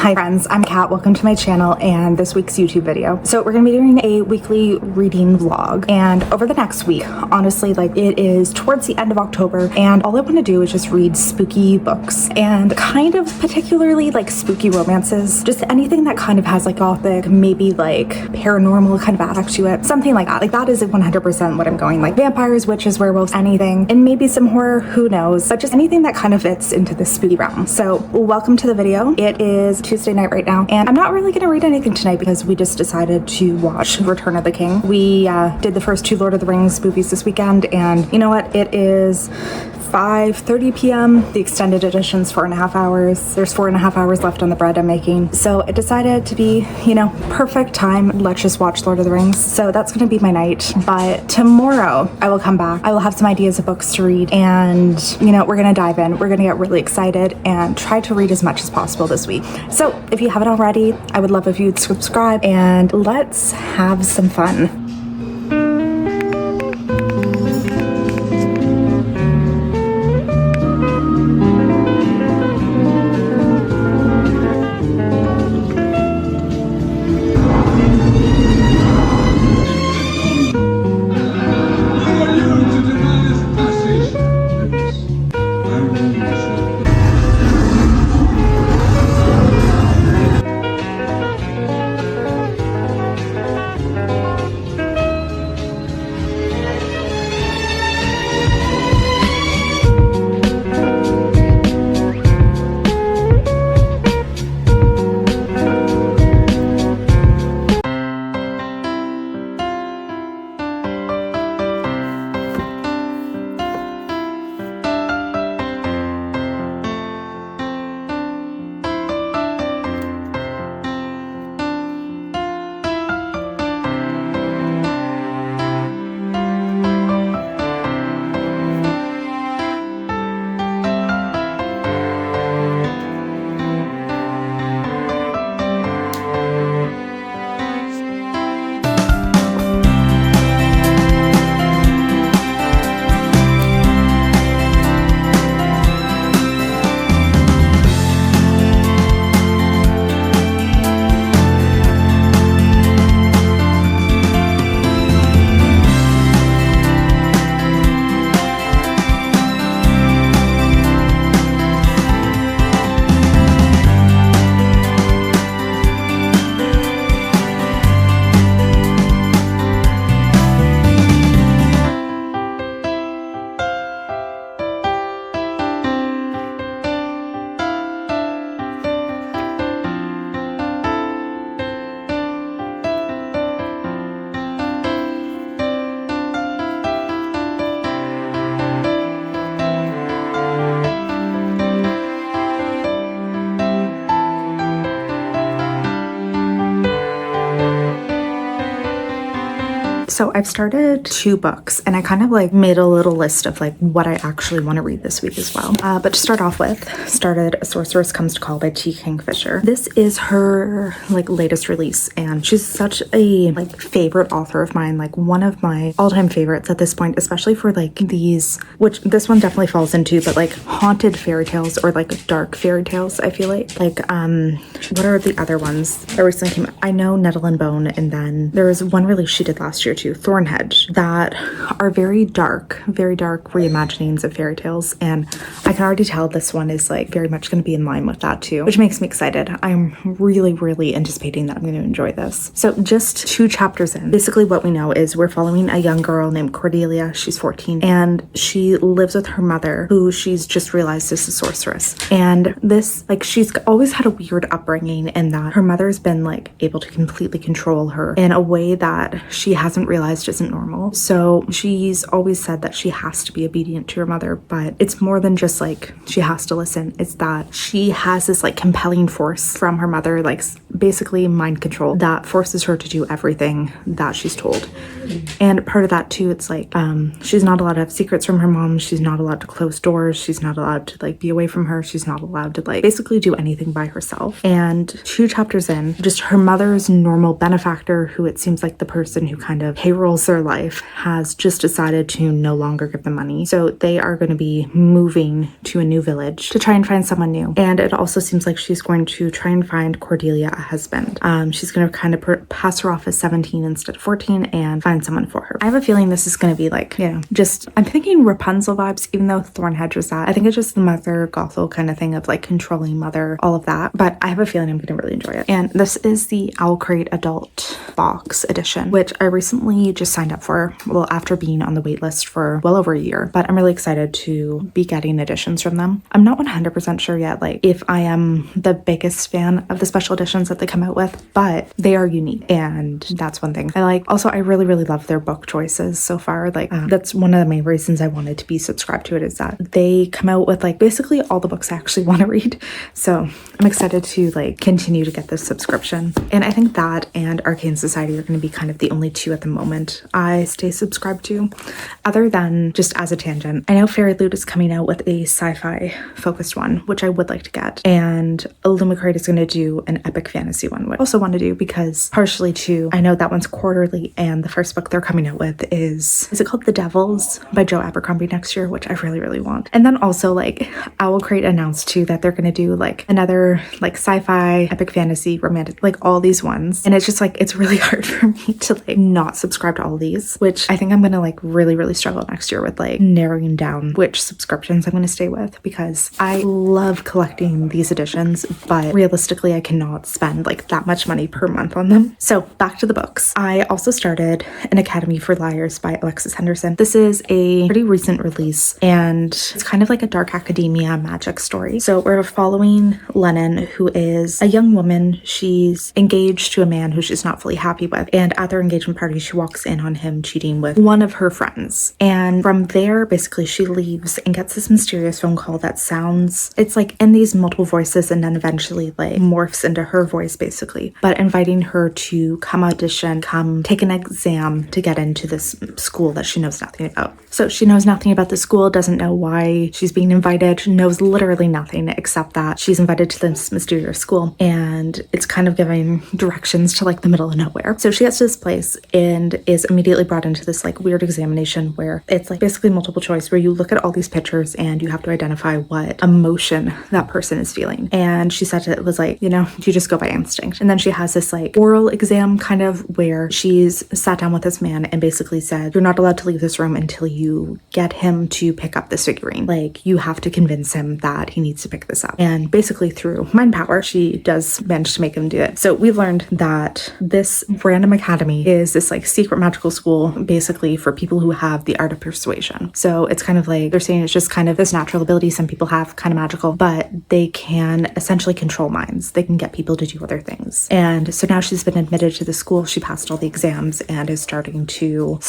Hi friends, I'm Kat. Welcome to my channel and this week's YouTube video. So we're gonna be doing a weekly reading vlog, and over the next week, honestly, like it is towards the end of October, and all I want to do is just read spooky books and kind of particularly like spooky romances, just anything that kind of has like gothic, maybe like paranormal kind of aspect to it, something like that. Like that is 100% what I'm going, like vampires, witches, werewolves, anything, and maybe some horror, who knows, but just anything that kind of fits into the spooky realm. So welcome to the video. It is Tuesday night right now, and I'm not really gonna read anything tonight because we just decided to watch Return of the King. We did the first two Lord of the Rings movies this weekend, and you know what? It is 5:30 p.m. The extended edition's 4.5 hours. There's 4.5 hours left on the bread I'm making. So it decided to be, you know, perfect time. Let's just watch Lord of the Rings. So that's gonna be my night. But tomorrow I will come back. I will have some ideas of books to read, and you know, we're gonna dive in. We're gonna get really excited and try to read as much as possible this week. So if you haven't already, I would love if you'd subscribe, and let's have some fun. So I've started 2 books, and I kind of like made a little list of like what I actually want to read this week as well. But to start off with, started A Sorceress Comes to Call by T. Kingfisher. This is her like latest release, and she's such a like favorite author of mine, like one of my all-time favorites at this point, especially for like these, which this one definitely falls into, but like haunted fairy tales or like dark fairy tales. I feel like what are the other ones that recently came out? I know Nettle and Bone, and then there was one release she did last year too, Thornhedge, that are very dark reimaginings of fairy tales, and I can already tell this one is like very much going to be in line with that too, which makes me excited. I'm really anticipating that I'm going to enjoy this. So just 2 chapters in, basically what we know is we're following a young girl named Cordelia. She's 14, and she lives with her mother, who she's just realized is a sorceress. And this, like, she's always had a weird upbringing in that her mother's been like able to completely control her in a way that she hasn't realized isn't normal. So she's always said that she has to be obedient to her mother, but it's more than just like she has to listen. It's that she has this like compelling force from her mother, like basically mind control, that forces her to do everything that she's told. And part of that too, it's like she's not allowed to have secrets from her mom. She's not allowed to close doors. She's not allowed to like be away from her. She's not allowed to like basically do anything by herself. And 2 chapters in, just her mother's normal benefactor, who it seems like the person who kind of payrolls their life, has just decided to no longer give them money. So they are going to be moving to a new village to try and find someone new. And it also seems like she's going to try and find Cordelia a husband. She's going to kind of pass her off as 17 instead of 14 and find someone for her. I have a feeling this is going to be like, you know, just, I'm thinking Rapunzel vibes, even though Thornhedge was that. I think it's just the Mother Gothel kind of thing of like controlling mother, all of that. But I have a feeling I'm going to really enjoy it. And this is the Owl Crate Adult Box Edition, which I recently just signed up for, well, after being on the wait list for well over a year. But I'm really excited to be getting editions from them. I'm not 100% sure yet, like, if I am the biggest fan of the special editions that they come out with, but they are unique. And that's one thing I like. Also, I really, really love their book choices so far. Like, that's one of the main reasons I wanted to be subscribed to it, is that they come out with like basically all the books I actually want to read. So I'm excited to like continue to get this subscription. And I think that and Arcane Society are going to be kind of the only two at the moment I stay subscribed to. Other than, just as a tangent, I know Fairy Loot is coming out with a sci-fi focused one, which I would like to get. And Illumicrate is going to do an epic fantasy one, which I also want to do because partially too, I know that one's quarterly, and the first book they're coming out with is it called The Devils by Joe Abercrombie next year, which I really, really want. And then also like Owl Crate announced too that they're going to do like another like sci-fi, epic fantasy, romantic, like all these ones. And it's just like, it's really hard for me to like not subscribe to all these, which I think I'm going to like really, really struggle next year with like narrowing down which subscriptions I'm going to stay with, because I love collecting these editions, but realistically I cannot spend like that much money per month on them. So back to the books. I also started An Academy for Liars by Alexis Henderson. This is a pretty recent release, and it's kind of like a dark academia magic story. So we're following Lennon, who is a young woman. She's engaged to a man who she's not fully happy with, and at their engagement party she walks in on him cheating with one of her friends. And from there basically she leaves and gets this mysterious phone call that sounds, it's like in these multiple voices, and then eventually like morphs into her voice basically, but inviting her to come audition, come take an exam to get into this school that she knows nothing about. So she knows nothing about the school, doesn't know why she's being invited, knows literally nothing except that she's invited to this mysterious school, and it's kind of giving directions to like the middle of nowhere. So she gets to this place and is immediately brought into this like weird examination where it's like basically multiple choice, where you look at all these pictures and you have to identify what emotion that person is feeling. And she said it was like, you know, you just go by instinct. And then she has this like oral exam kind of where she's sat down with this man and basically said, you're not allowed to leave this room until you get him to pick up this figurine. Like, you have to convince him that he needs to pick this up. And basically through mind power, she does manage to make him do it. So we've learned that this random academy is this like secret magical school basically for people who have the art of persuasion. So it's kind of like, they're saying it's just kind of this natural ability some people have, kind of magical, but they can essentially control minds. They can get people to do other things. And so now she's been admitted to the school. She passed all the exams and is starting to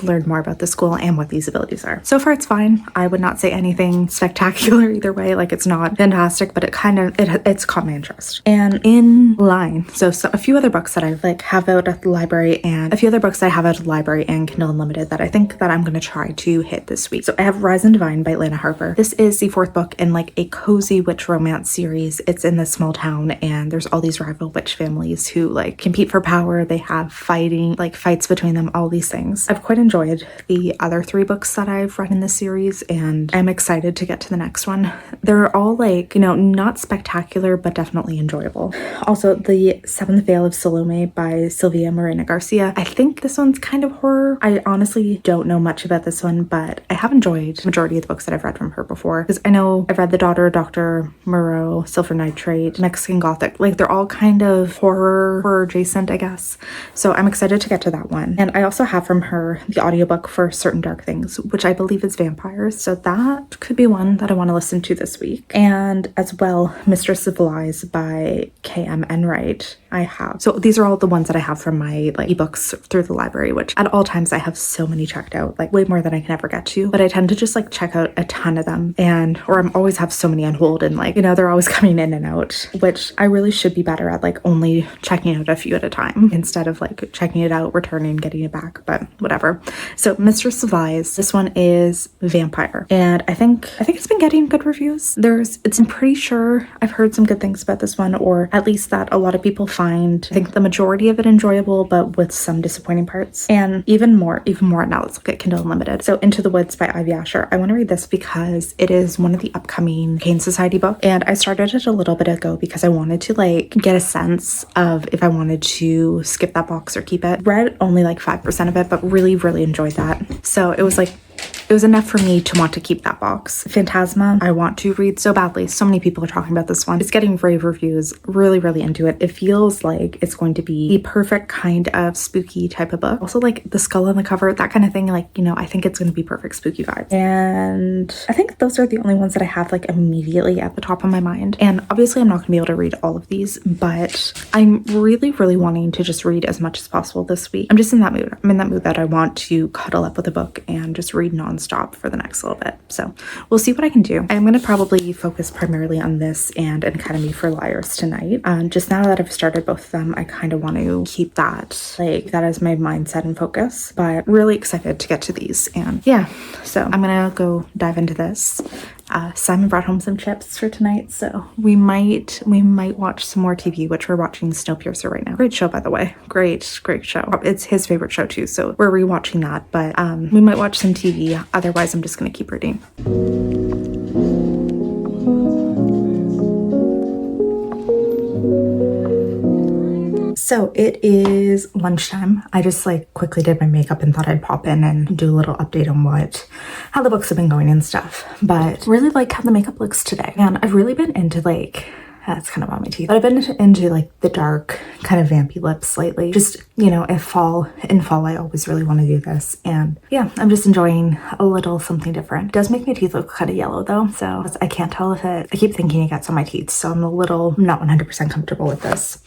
learn more about the school and what these abilities are. So far it's fine. I would not say anything spectacular either way. Like, it's not fantastic, but it's caught my interest. And in line, so a few other books that I like have out at the library, and a few other books I have out at the library and Kindle Unlimited that I think that I'm going to try to hit this week. So I have Rise and Divine by Lana Harper. This is the fourth book in like a cozy witch romance series. It's in this small town, and there's all these rival witch families who like compete for power. They have fights between them, all these things. I've quite enjoyed the other three books that I've read in this series, and I'm excited to get to the next one. They're all like, you know, not spectacular, but definitely enjoyable. Also, The Seventh Veil of Salome by Sylvia Morena Garcia. I think this one's kind of horror. I honestly don't know much about this one, but I have enjoyed the majority of the books that I've read from her before, because I know I've read The Daughter of Dr. Moreau, Silver Nitrate, Mexican Gothic. Like, they're all kind of horror adjacent, I guess. So I'm excited to get to that one. And I also have from her the audiobook for Certain Dark Things, which I believe is vampires. So that could be one that I want to listen to this week. And as well, Mistress of Lies by K.M. Enright. I have. So these are all the ones that I have from my like ebooks through the library, which at all times I have so many checked out, like way more than I can ever get to. But I tend to just like check out a ton of them, or I'm always have so many on hold, and like, you know, they're always coming in and out, which I really should be better at, like only checking out a few at a time instead of like checking it out, returning, getting it back, but whatever. So Mistress of Lies, this one is vampire, and I think it's been getting good reviews. I'm pretty sure I've heard some good things about this one, or at least that a lot of people find find, I think, the majority of it enjoyable, but with some disappointing parts. And even more now, let's look at Kindle Unlimited. So Into the Woods by Ivy Asher. I want to read this because it is one of the upcoming Cane Society books. And I started it a little bit ago because I wanted to like get a sense of if I wanted to skip that box or keep it. Read only like 5% of it, but really, really enjoyed that. So it was enough for me to want to keep that box. Phantasma, I want to read so badly. So many people are talking about this one. It's getting rave reviews. Really, really into it. It feels like it's going to be the perfect kind of spooky type of book. Also like the skull on the cover, that kind of thing. Like, you know, I think it's going to be perfect spooky vibes. And I think those are the only ones that I have like immediately at the top of my mind. And obviously I'm not going to be able to read all of these, but I'm really, really wanting to just read as much as possible this week. I'm just in that mood. I'm in that mood that I want to cuddle up with a book and just read nonstop for the next little bit. So we'll see what I can do. I'm going to probably focus primarily on this and An Academy for Liars tonight. Just now that I've started both of them, I kind of want to keep that like that as my mindset and focus, but really excited to get to these. And yeah, so I'm going to go dive into this. Simon brought home some chips for tonight, so we might watch some more TV, which we're watching Snowpiercer right now. Great show, by the way. Great show. It's his favorite show too, so we're rewatching that, but we might watch some TV. Otherwise, I'm just gonna keep reading. So it is lunchtime. I just like quickly did my makeup and thought I'd pop in and do a little update on how the books have been going and stuff. But really like how the makeup looks today. And I've really been into like, that's kind of on my teeth, but I've been into like the dark kind of vampy lips lately. Just, you know, in fall I always really want to do this. And yeah, I'm just enjoying a little something different. It does make my teeth look kind of yellow though. So I can't tell if I keep thinking it gets on my teeth. So I'm a little not 100% comfortable with this.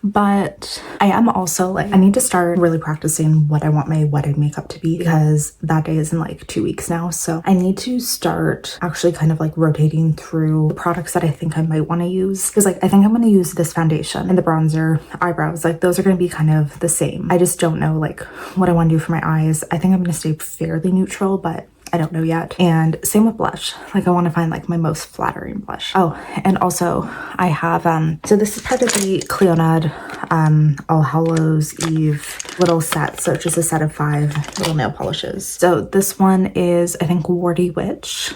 But I am also like, I need to start really practicing what I want my wedding makeup to be, because that day is in like 2 weeks now. So I need to start actually kind of like rotating through the products that I think I might want to use. Because like, I think I'm going to use this foundation and the bronzer, eyebrows, like those are going to be kind of the same. I just don't know like what I want to do for my eyes. I think I'm going to stay fairly neutral, but I don't know yet. And same with blush. Like I want to find like my most flattering blush. Oh, and also I have, so this is part of the Cleonad All Hallows Eve little set. So it's just a set of 5 little nail polishes. So this one is, I think, Warty Witch.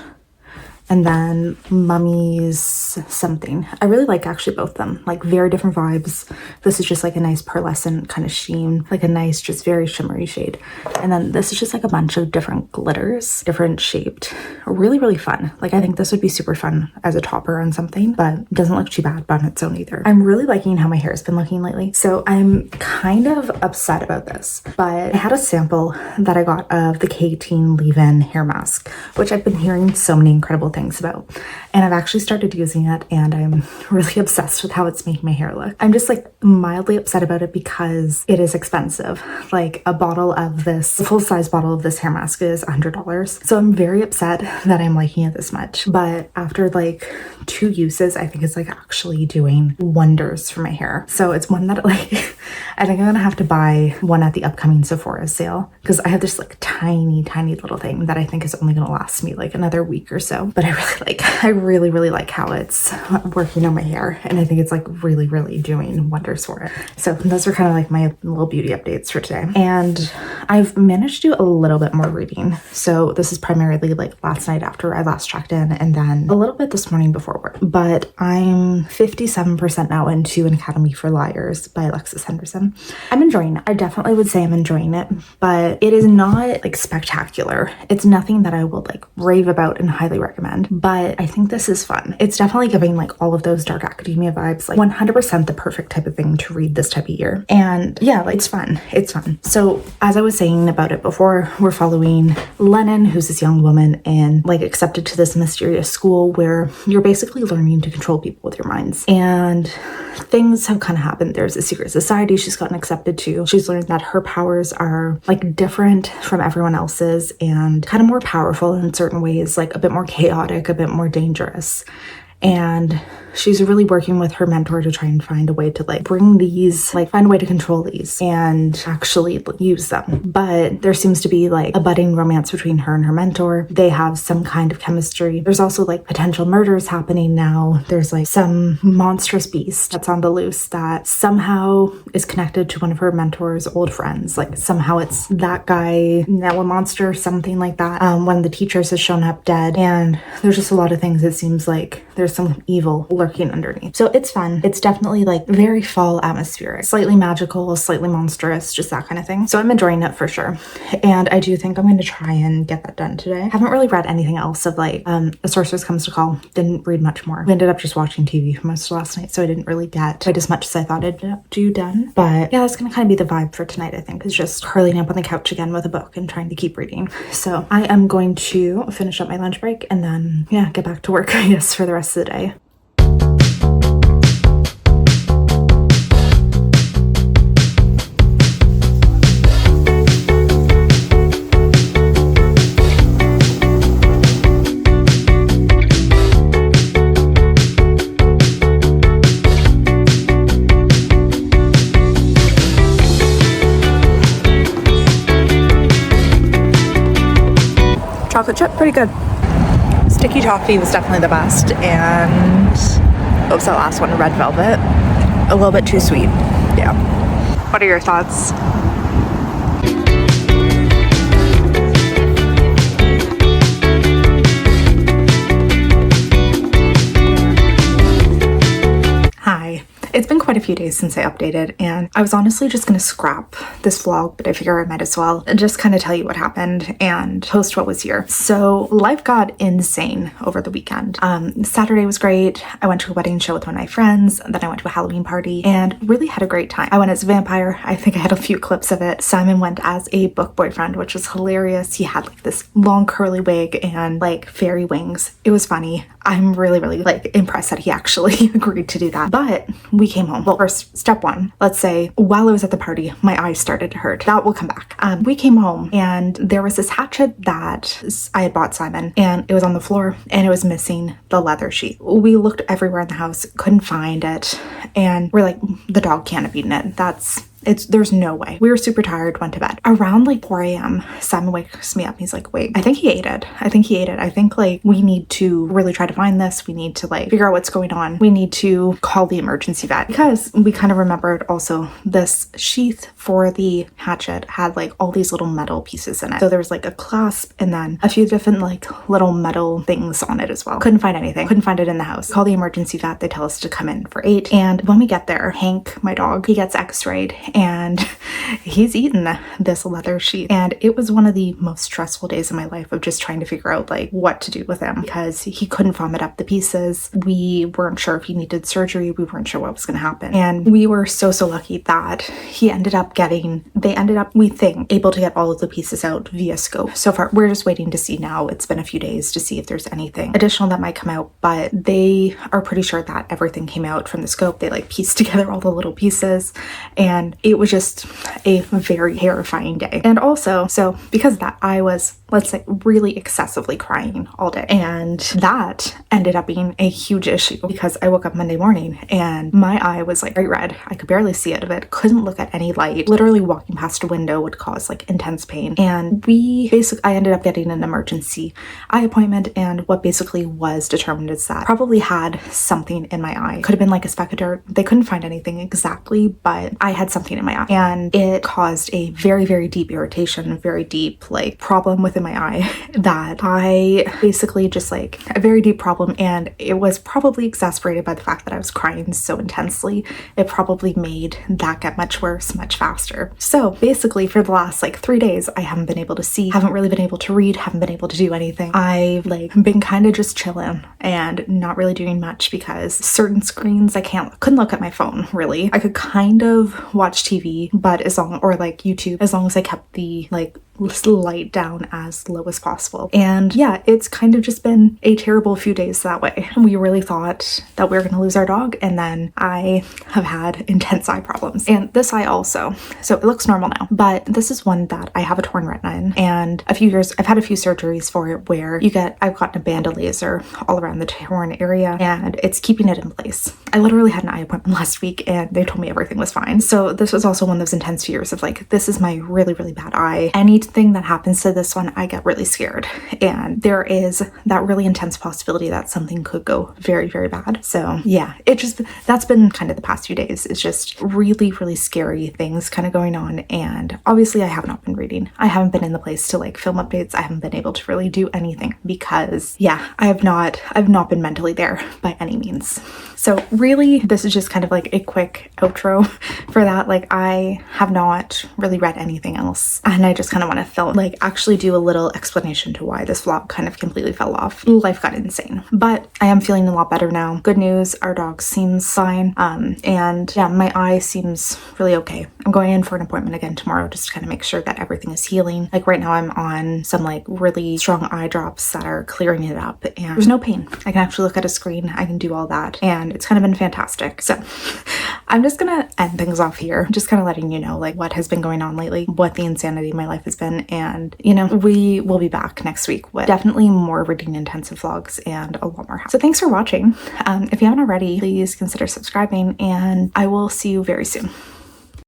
And then Mummy's something. I really like actually both of them, like very different vibes. This is just like a nice pearlescent kind of sheen, like a nice, just very shimmery shade. And then this is just like a bunch of different glitters, different shaped, really, really fun. Like I think this would be super fun as a topper on something, but it doesn't look too bad on its own either. I'm really liking how my hair has been looking lately. So I'm kind of upset about this, but I had a sample that I got of the K18 leave-in hair mask, which I've been hearing so many incredible things about, and I've actually started using it and I'm really obsessed with how it's making my hair look. I'm just like mildly upset about it because it is expensive. Like a bottle of this, a full-size bottle of this hair mask is $100. So I'm very upset that I'm liking it this much, but after like 2 uses, I think it's like actually doing wonders for my hair. So it's one that like I think I'm gonna have to buy one at the upcoming Sephora sale, because I have this like tiny little thing that I think is only gonna last me like another week or so. But I really like how it's working on my hair, and I think it's like really doing wonders for it. So those are kind of like my little beauty updates for today. And I've managed to do a little bit more reading. So this is primarily like last night after I last checked in, and then a little bit this morning before work. But I'm 57% now into An Academy for Liars by Alexis Henderson. I'm enjoying it. I definitely would say I'm enjoying it, but it is not like spectacular. It's nothing that I would like rave about and highly recommend, but I think this is fun. It's definitely giving like all of those dark academia vibes, like 100% the perfect type of thing to read this type of year. And yeah, like it's fun. So as I was saying about it before, we're following Lennon, who's this young woman and like accepted to this mysterious school where you're basically learning to control people with your minds. And things have kind of happened. There's a secret society she's gotten accepted to. She's learned that her powers are like different from everyone else's and kind of more powerful in certain ways, like a bit more chaotic, a bit more dangerous. And she's really working with her mentor to try and find a way to like bring these, like find a way to control these and actually use them. But there seems to be like a budding romance between her and her mentor. They have some kind of chemistry. There's also like potential murders happening now. There's like some monstrous beast that's on the loose that somehow is connected to one of her mentor's old friends. Like somehow it's that guy, Noah Monster, something like that. One of the teachers has shown up dead, and there's just a lot of things. It seems like there's some evil lurking underneath. So it's fun. It's definitely like very fall atmospheric, slightly magical, slightly monstrous, just that kind of thing. So I'm enjoying it for sure. And I do think I'm going to try and get that done today. I haven't really read anything else of like A Sorceress Comes to Call. Didn't read much more. We ended up just watching TV for most of last night, so I didn't really get quite as much as I thought I'd do done. But yeah, that's going to kind of be the vibe for tonight, I think, is just curling up on the couch again with a book and trying to keep reading. So I am going to finish up my lunch break and then, yeah, get back to work, I guess, for the rest of the day. Chocolate chip, pretty good. Sticky toffee was definitely the best, and what was that last one? Red velvet. A little bit too sweet. Yeah. What are your thoughts? Hi. It's been quite a few days since I updated, and I was honestly just going to scrap this vlog, but I figure I might as well just kind of tell you what happened and post what was here. So life got insane over the weekend. Saturday was great. I went to a wedding show with one of my friends, then I went to a Halloween party and really had a great time. I went as a vampire. I think I had a few clips of it. Simon went as a book boyfriend, which was hilarious. He had like this long curly wig and like fairy wings. It was funny. I'm really like impressed that he actually agreed to do that. But we came home. Well, first, step one, let's say while I was at the party, my eyes started to hurt. That will come back. We came home and there was this hatchet that I had bought Simon, and it was on the floor and it was missing the leather sheath. We looked everywhere in the house, couldn't find it. And we're like, the dog can't have eaten it. There's no way. We were super tired, went to bed. Around like 4 a.m., Simon wakes me up. He's like, wait, I think he ate it. I think like we need to really try to find this. We need to like figure out what's going on. We need to call the emergency vet, because we kind of remembered also this sheath for the hatchet had like all these little metal pieces in it. So there was like a clasp and then a few different like little metal things on it as well. Couldn't find anything. Couldn't find it in the house. Call the emergency vet. They tell us to come in for 8. And when we get there, Hank, my dog, he gets x-rayed and he's eaten this leather sheath. And it was one of the most stressful days of my life of just trying to figure out like what to do with him, because he couldn't vomit up the pieces. We weren't sure if he needed surgery. We weren't sure what was going to happen. And we were so lucky that they ended up, we think, able to get all of the pieces out via scope. So far, we're just waiting to see now. It's been a few days to see if there's anything additional that might come out, but they are pretty sure that everything came out from the scope. They like pieced together all the little pieces, and it was just a very terrifying day. And also, so because of that, I was, let's say, really excessively crying all day. And that ended up being a huge issue because I woke up Monday morning and my eye was like bright red. I could barely see out of it, couldn't look at any light. Literally walking past a window would cause like intense pain. And I ended up getting an emergency eye appointment, and what basically was determined is that probably had something in my eye. Could have been like a speck of dirt. They couldn't find anything exactly, but I had something in my eye and it caused a very deep irritation, very deep like problem within my eye that I basically just like a very deep problem. And it was probably exacerbated by the fact that I was crying so intensely. It probably made that get much worse, much faster. So basically for the last like 3 days, I haven't been able to see, haven't really been able to read, haven't been able to do anything. I've like been kind of just chilling and not really doing much because certain screens couldn't look at my phone really. I could kind of watch TV, but or like YouTube, as long as I kept the like light down as low as possible. And yeah, it's kind of just been a terrible few days that way. We really thought that we were going to lose our dog, and then I have had intense eye problems. And this eye also. So it looks normal now, but this is one that I have a torn retina in, and I've had a few surgeries for it where I've gotten a band of laser all around the torn area, and it's keeping it in place. I literally had an eye appointment last week and they told me everything was fine. So this was also one of those intense fears of like, this is my really, really bad eye. Anything that happens to this one, I get really scared. And there is that really intense possibility that something could go very, very bad. So yeah, that's been kind of the past few days. It's just really, really scary things kind of going on. And obviously I have not been reading. I haven't been in the place to like film updates. I haven't been able to really do anything because yeah, I've not been mentally there by any means. So really, this is just kind of like a quick outro for that. Like, I have not really read anything else, and I just kind of want to actually do a little explanation to why this vlog kind of completely fell off. Life got insane, but I am feeling a lot better now. Good news, our dog seems fine, and yeah, my eye seems really okay. I'm going in for an appointment again tomorrow just to kind of make sure that everything is healing. Like right now I'm on some like really strong eye drops that are clearing it up, and there's no pain. I can actually look at a screen, I can do all that, and it's kind of been fantastic. So I'm just gonna end things off here, just kind of letting you know like what has been going on lately, what the insanity of my life has been, and you know, we will be back next week with definitely more reading intensive vlogs and a lot more. So thanks for watching. If you haven't already, please consider subscribing, and I will see you very soon.